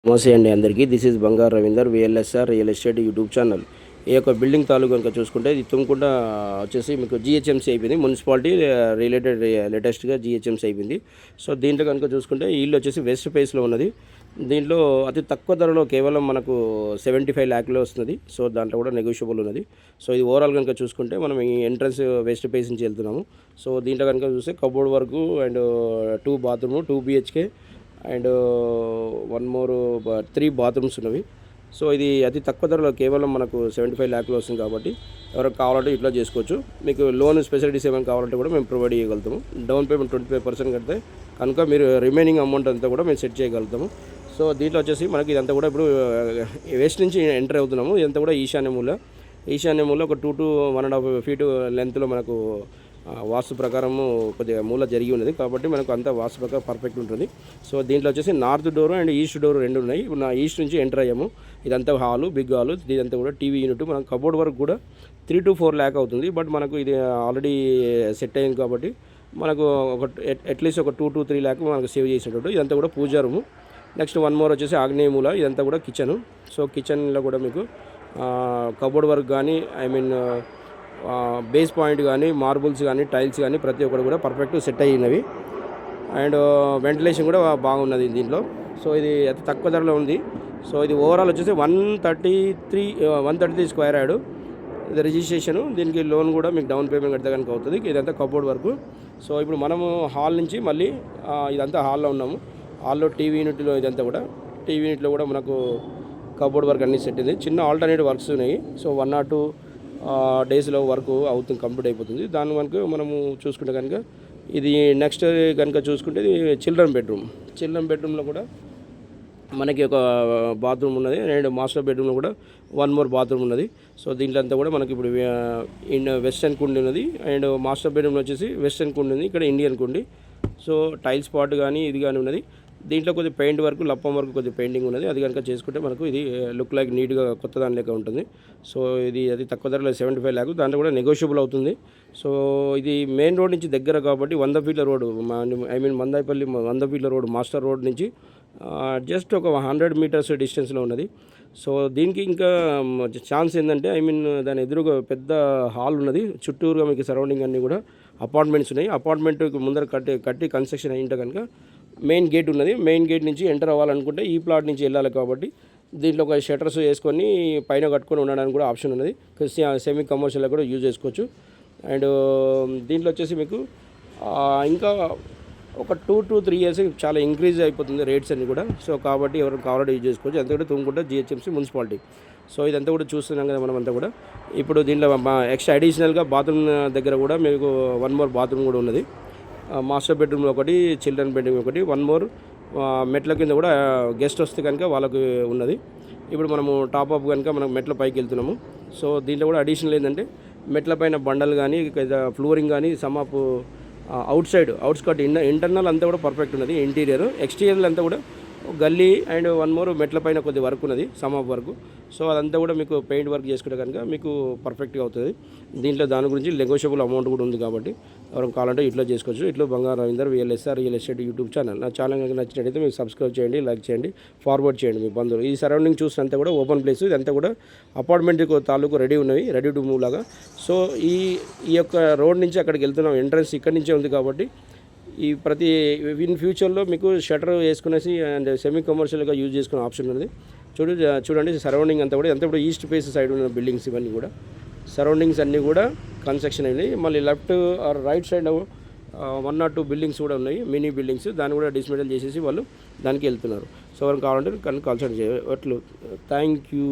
నమస్తే అండి అందరికీ. This is Bangaru Ravinder VLSR real estate YouTube channel. ఈ యొక్క బిల్డింగ్ తాలూకు కనుక చూసుకుంటే ఇది తుమ్కుంట వచ్చేసి మీకు జిహెచ్ఎంసీ అయిపోయింది. మున్సిపాలిటీ రిలేటెడ్ లేటెస్ట్గా జిహెచ్ఎంసీ అయిపోయింది. సో దీంట్లో కనుక చూసుకుంటే ఈ ఇల్లు వచ్చేసి వెస్ట్ ఫేస్లో ఉన్నది. దీంట్లో అతి తక్కువ ధరలో కేవలం మనకు 75 lakhలో వస్తుంది. సో దాంట్లో కూడా నెగోషియబుల్ ఉన్నది. సో ఇది ఓవరాల్ కనుక చూసుకుంటే మనం ఈ ఎంట్రన్స్ వెస్ట్ ఫేస్ నుంచి వెళ్తున్నాము. సో దీంట్లో కనుక చూస్తే cupboard work and 2 bathroom 2 BHK and 1 more 3 bathrooms ఉన్నవి. సో ఇది అతి తక్కువ ధరలో కేవలం మనకు 75 lakhలో వస్తుంది కాబట్టి ఎవరికి కావాలంటే ఇట్లా చేసుకోవచ్చు. మీకు లోన్ ఫెసిలిటీస్ ఏమైనా కావాలంటే కూడా మేము ప్రొవైడ్ చేయగలుగుతాము. డౌన్ పేమెంట్ 25% కడితే కనుక మీరు రిమైనింగ్ అమౌంట్ అంతా కూడా మేము సెట్ చేయగలుగుతాము. సో దీంట్లో వచ్చేసి మనకి ఇదంతా కూడా ఇప్పుడు వెస్ట్ నుంచి ఎంటర్ అవుతున్నాము. ఇదంతా కూడా ఈశాన్య మూల ఒక 2 to 1.5 feet లెంత్లో మనకు వాస్తు ప్రకారము కొద్దిగా మూల జరిగి ఉన్నది కాబట్టి మనకు అంతా వాస్తు ప్రకారం పర్ఫెక్ట్ ఉంటుంది. సో దీంట్లో వచ్చేసి north door and east door 2 ఉన్నాయి. ఇప్పుడు నా ఈస్ట్ నుంచి ఎంటర్ అయ్యాము. ఇదంతా హాలు, బిగ్ హాలు, ఇదంతా కూడా టీవీ యూనిట్. మనకు కబోర్డ్ వర్క్ కూడా 3 to 4 lakh అవుతుంది. బట్ మనకు ఇది ఆల్రెడీ సెట్ అయింది కాబట్టి మనకు ఒక అట్లీస్ట్ ఒక 2 to 3 lakh మనకు సేవ్ చేసేటట్టు. ఇదంతా కూడా పూజా రూము. నెక్స్ట్ 1 more వచ్చేసి ఆగ్నేయ మూల. ఇదంతా కూడా కిచెను. సో కిచెన్లో కూడా మీకు కబోర్డ్ వర్క్ కానీ బేస్ పాయింట్ కానీ మార్బుల్స్ కానీ టైల్స్ కానీ ప్రతి ఒక్కటి కూడా పర్ఫెక్ట్ సెట్ అయినవి. అండ్ వెంటిలేషన్ కూడా బాగున్నది దీంట్లో. సో ఇది అతి తక్కువ ధరలో ఉంది. సో ఇది ఓవరాల్ వచ్చేసి 133 స్క్వేర్ యార్డ్. ఇది రిజిస్ట్రేషను. దీనికి లోన్ కూడా మీకు డౌన్ పేమెంట్ కడితే కనుక అవుతుంది. ఇదంతా కబోర్డ్ వర్క్. సో ఇప్పుడు మనము హాల్ నుంచి మళ్ళీ ఇదంతా హాల్లో ఉన్నాము. హాల్లో టీవీ యూనిట్లో ఇదంతా కూడా టీవీ యూనిట్లో కూడా మనకు కబోర్డ్ వర్క్ అన్నీ సెట్ అయింది. చిన్న ఆల్టర్నేటివ్ వర్క్స్ ఉన్నాయి. సో 1 or 2 డేస్లో వర్క్ అవుతుంది, కంప్లీట్ అయిపోతుంది. దాని వరకు మనము చూసుకుంటే కనుక ఇది నెక్స్ట్ కనుక చూసుకుంటే ఇది చిల్డ్రన్ బెడ్రూమ్లో కూడా మనకి ఒక బాత్రూమ్ ఉన్నది. అండ్ మాస్టర్ బెడ్రూమ్లో కూడా 1 more బాత్రూమ్ ఉన్నది. సో దీంట్లో అంతా కూడా మనకి ఇప్పుడు వెస్టర్న్ కుండి ఉన్నది. అండ్ మాస్టర్ బెడ్రూమ్లో వచ్చేసి వెస్టర్న్ కుండి ఉంది, ఇక్కడ ఇండియన్ కుండి. సో టైల్స్ పాట్ కానీ ఇది కానీ ఉన్నది. దీంట్లో కొద్దిగా పెయింట్ వర్క్, లప్పం వర్క్ కొద్దిగా పెయింటింగ్ ఉన్నది. అది కనుక చేసుకుంటే మనకు ఇది లుక్ లైక్ నీట్గా కొత్త దాని లెక్క ఉంటుంది. సో ఇది అది తక్కువ ధరలో 75 lakh. దాంట్లో కూడా నెగోషియబుల్ అవుతుంది. సో ఇది మెయిన్ రోడ్ నుంచి దగ్గర కాబట్టి 100 feet road, Mandaipalli 100 feet road, master road నుంచి జస్ట్ ఒక 100 meters డిస్టెన్స్లో ఉన్నది. సో దీనికి ఇంకా ఛాన్స్ ఏంటంటే దాని ఎదురుగా పెద్ద హాల్ ఉన్నది. చుట్టూరుగా మీకు సరౌండింగ్ అన్నీ కూడా అపార్ట్మెంట్స్ ఉన్నాయి. అపార్ట్మెంట్కి ముందర కట్టి కన్స్ట్రక్షన్ అయింటే కనుక మెయిన్ గేట్ ఉన్నది. మెయిన్ గేట్ నుంచి ఎంటర్ అవ్వాలనుకుంటే ఈ ప్లాట్ నుంచి వెళ్ళాలి కాబట్టి దీంట్లో ఒక షట్టర్స్ వేసుకొని పైన కట్టుకొని ఉండడానికి కూడా ఆప్షన్ ఉన్నది. సెమీ కమర్షియల్గా కూడా యూజ్ చేసుకోవచ్చు. అండ్ దీంట్లో వచ్చేసి మీకు ఇంకా ఒక 2 to 3 years చాలా ఇంక్రీజ్ అయిపోతుంది రేట్స్ అన్నీ కూడా. సో కాబట్టి ఎవరు కావాలంటే యూజ్ చేసుకోవచ్చు. అంతా కూడా తుమ్కుంట జిహెచ్ఎంసీ మున్సిపాలిటీ. సో ఇదంతా కూడా చూస్తున్నాం కదా మనమంతా కూడా. ఇప్పుడు దీంట్లో ఎక్స్ట్రా అడిషనల్గా బాత్రూమ్ దగ్గర కూడా మీకు 1 more బాత్రూమ్ కూడా ఉన్నది. మాస్టర్ బెడ్రూమ్లో ఒకటి, చిల్డ్రన్ బెడ్రూమ్ ఒకటి, 1 more మెట్ల కింద కూడా గెస్ట్ వస్తే కనుక వాళ్ళకు ఉన్నది. ఇప్పుడు మనము టాప్అప్ కనుక మనం మెట్ల పైకి వెళ్తున్నాము. సో దీంట్లో కూడా అడిషనల్ ఏంటంటే మెట్ల పైన బండలు కానీ ఫ్లోరింగ్ కానీ సమాపు అవుట్స్కట్ ఇంటర్నల్ అంతా కూడా పర్ఫెక్ట్ ఉన్నది. ఇంటీరియర్ ఎక్స్టీరియర్ అంతా కూడా గల్లీ అండ్ 1 more మెట్ల పైన కొద్ది వర్క్ ఉన్నది, సమాప్ వర్క్. సో అదంతా కూడా మీకు పెయింట్ వర్క్ చేసుకుంటే కనుక మీకు పర్ఫెక్ట్గా అవుతుంది. దీంట్లో దాని గురించి నెగోషియబుల్ అమౌంట్ కూడా ఉంది కాబట్టి ఎవరు కావాలంటే ఇట్లా చేసుకోవచ్చు. ఇట్లా Bangaru Ravinder VLSR real estate YouTube channel. నా ఛానల్ కనుక నచ్చినట్టయితే మీకు సబ్స్క్రైబ్ చేయండి, లైక్ చేయండి, ఫార్వర్డ్ చేయండి మీ బంధువులు. ఈ సరౌండింగ్ చూసినంతా కూడా ఓపెన్ ప్లేస్. ఇదంతా కూడా అపార్ట్మెంట్ తాలూకు రెడీ టు మూవ్ లాగా. సో ఈ యొక్క రోడ్ నుంచి అక్కడికి వెళ్తున్నాం. ఎంట్రన్స్ ఇక్కడి నుంచే ఉంది కాబట్టి ఈ ఇన్ ఫ్యూచర్లో మీకు షటర్ వేసుకునేసి అండ్ సెమీ కమర్షియల్గా యూజ్ చేసుకునే ఆప్షన్ ఉంది. చూడండి సరౌండింగ్ అంతా కూడా ఇప్పుడు ఈస్ట్ ఫేస్ సైడ్ ఉన్న బిల్డింగ్స్ ఇవన్నీ కూడా సరౌండింగ్స్ అన్నీ కూడా కన్స్ట్రక్షన్ అయినాయి. మళ్ళీ left or right side 1 or 2 buildings కూడా ఉన్నాయి, మినీ బిల్డింగ్స్. దాన్ని కూడా డిస్మెంటల్ చేసేసి వాళ్ళు దానికి వెళ్తున్నారు. సో ఎవరికి కావాలంటే కన్సల్ట్ చేయవచ్చు. Thank you.